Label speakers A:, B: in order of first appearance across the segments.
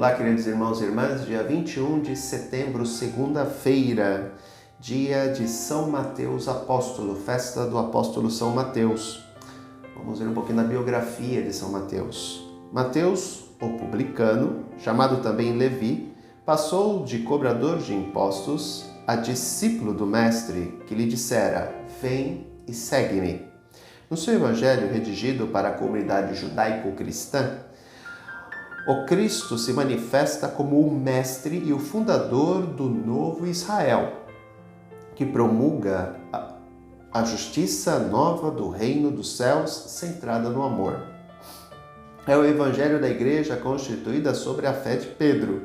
A: Olá, queridos irmãos e irmãs, dia 21 de setembro, segunda-feira, dia de São Mateus Apóstolo, festa do apóstolo São Mateus. Vamos ver um pouquinho da biografia de São Mateus. Mateus, o publicano, chamado também Levi, passou de cobrador de impostos a discípulo do mestre, que lhe dissera: vem e segue-me. No seu evangelho redigido para a comunidade judaico-cristã, o Cristo se manifesta como o mestre e o fundador do novo Israel, que promulga a justiça nova do reino dos céus centrada no amor. É o evangelho da igreja constituída sobre a fé de Pedro,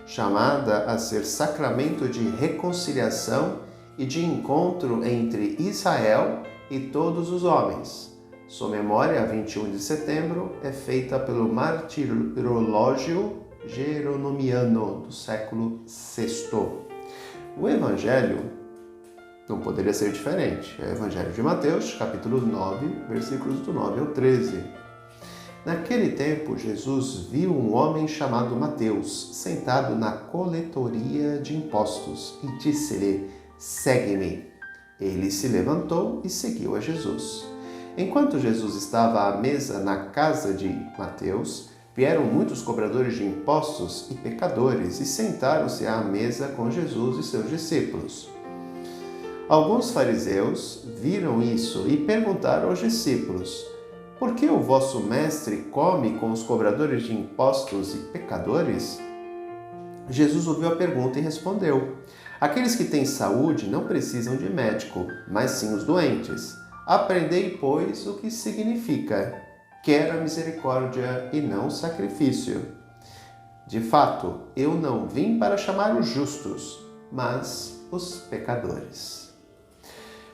A: chamada a ser sacramento de reconciliação e de encontro entre Israel e todos os homens. Sua memória, 21 de setembro, é feita pelo martirológio jeronomiano do século VI. O Evangelho não poderia ser diferente. É o Evangelho de Mateus, capítulo 9, versículos do 9 ao 13. Naquele tempo, Jesus viu um homem chamado Mateus, sentado na coletoria de impostos, e disse-lhe: segue-me. Ele se levantou e seguiu a Jesus. Enquanto Jesus estava à mesa na casa de Mateus, vieram muitos cobradores de impostos e pecadores e sentaram-se à mesa com Jesus e seus discípulos. Alguns fariseus viram isso e perguntaram aos discípulos: por que o vosso mestre come com os cobradores de impostos e pecadores? Jesus ouviu a pergunta e respondeu: aqueles que têm saúde não precisam de médico, mas sim os doentes. Aprendei, pois, o que significa: quero a misericórdia e não o sacrifício. De fato, eu não vim para chamar os justos, mas os pecadores.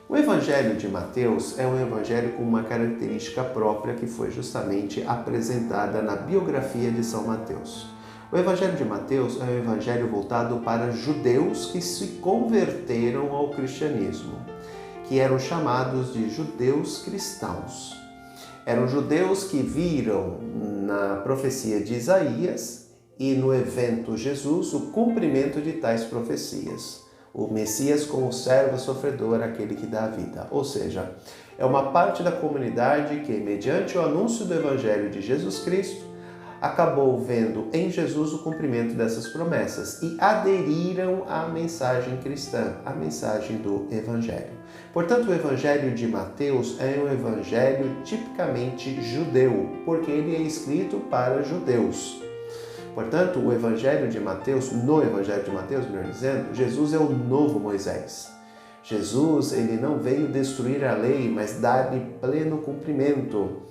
A: O Evangelho de Mateus é um evangelho com uma característica própria que foi justamente apresentada na biografia de São Mateus. O Evangelho de Mateus é um evangelho voltado para judeus que se converteram ao cristianismo, que eram chamados de judeus cristãos. Eram judeus que viram na profecia de Isaías e no evento Jesus o cumprimento de tais profecias. O Messias como servo sofredor, aquele que dá a vida. Ou seja, é uma parte da comunidade que, mediante o anúncio do Evangelho de Jesus Cristo, acabou vendo em Jesus o cumprimento dessas promessas e aderiram à mensagem cristã, à mensagem do Evangelho. Portanto, o Evangelho de Mateus é um evangelho tipicamente judeu, porque ele é escrito para judeus. Portanto, o Evangelho de Mateus, no Evangelho de Mateus, melhor dizendo, Jesus é o novo Moisés. Jesus, ele não veio destruir a lei, mas dar-lhe pleno cumprimento.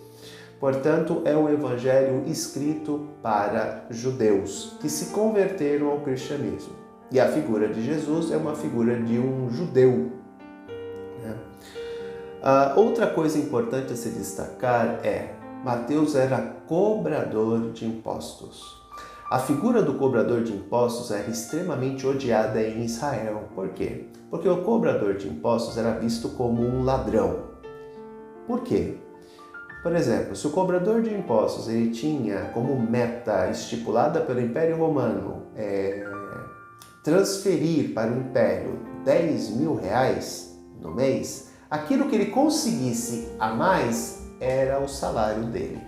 A: Portanto, é um evangelho escrito para judeus que se converteram ao cristianismo. E a figura de Jesus é uma figura de um judeu. Outra coisa importante a se destacar é: Mateus era cobrador de impostos. A figura do cobrador de impostos era extremamente odiada em Israel. Por quê? Porque o cobrador de impostos era visto como um ladrão. Por quê? Por exemplo, se o cobrador de impostos ele tinha como meta estipulada pelo Império Romano transferir para o Império 10 mil reais no mês, aquilo que ele conseguisse a mais era o salário dele.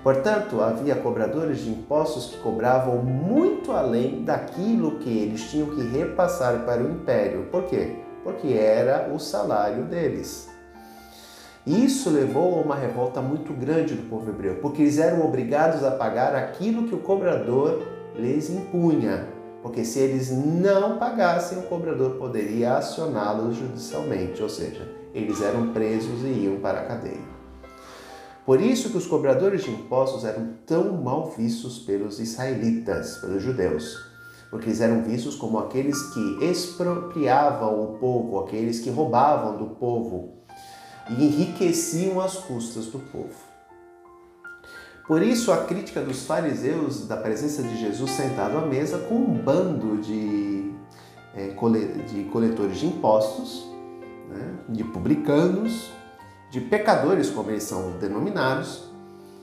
A: Portanto, havia cobradores de impostos que cobravam muito além daquilo que eles tinham que repassar para o Império. Por quê? Porque era o salário deles. Isso levou a uma revolta muito grande do povo hebreu, porque eles eram obrigados a pagar aquilo que o cobrador lhes impunha, porque se eles não pagassem, o cobrador poderia acioná-los judicialmente, ou seja, eles eram presos e iam para a cadeia. Por isso que os cobradores de impostos eram tão mal vistos pelos israelitas, pelos judeus, porque eles eram vistos como aqueles que expropriavam o povo, aqueles que roubavam do povo e enriqueciam às custas do povo. Por isso, a crítica dos fariseus da presença de Jesus sentado à mesa com um bando de coletores de impostos, de publicanos, de pecadores, como eles são denominados,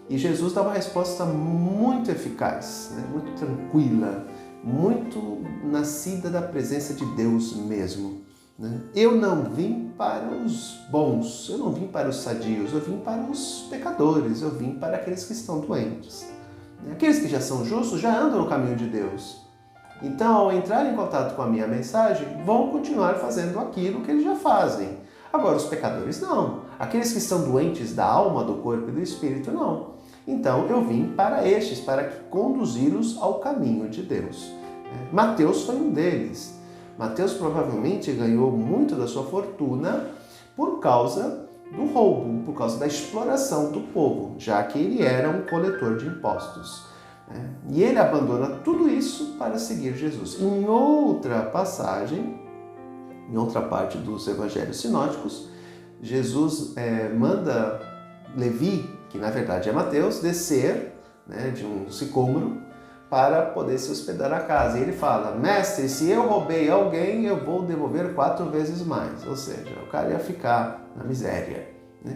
A: E Jesus dá uma resposta muito eficaz, né? Muito tranquila, muito nascida da presença de Deus mesmo, né? Eu não vim para os bons, eu não vim para os sadios, eu vim para os pecadores, eu vim para aqueles que estão doentes. Aqueles que já são justos já andam no caminho de Deus. Então, ao entrar em contato com a minha mensagem, vão continuar fazendo aquilo que eles já fazem. Agora, os pecadores não. Aqueles que estão doentes da alma, do corpo e do espírito, não. Então, eu vim para estes, para conduzi-los ao caminho de Deus. Mateus foi um deles. Mateus provavelmente ganhou muito da sua fortuna por causa do roubo, por causa da exploração do povo, já que ele era um coletor de impostos. E ele abandona tudo isso para seguir Jesus. Em outra passagem, em outra parte dos evangelhos sinóticos, Jesus manda Levi, que na verdade é Mateus, descer de um sicômoro para poder se hospedar na casa. E ele fala: mestre, se eu roubei alguém, eu vou devolver 4 vezes mais. Ou seja, o cara ia ficar na miséria.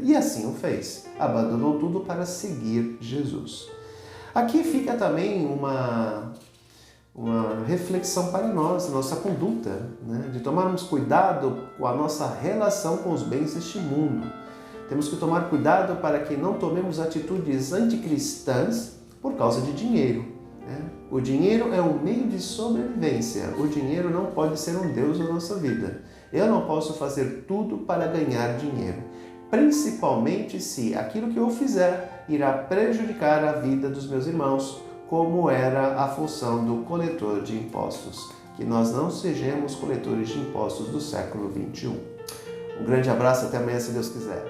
A: E assim o fez. Abandonou tudo para seguir Jesus. Aqui fica também uma reflexão para nós, nossa conduta, de tomarmos cuidado com a nossa relação com os bens deste mundo. Temos que tomar cuidado para que não tomemos atitudes anticristãs por causa de dinheiro. O dinheiro é um meio de sobrevivência. O dinheiro não pode ser um Deus na nossa vida. Eu não posso fazer tudo para ganhar dinheiro, principalmente se aquilo que eu fizer irá prejudicar a vida dos meus irmãos, como era a função do coletor de impostos. Que nós não sejamos coletores de impostos do século XXI. Um grande abraço, até amanhã, se Deus quiser.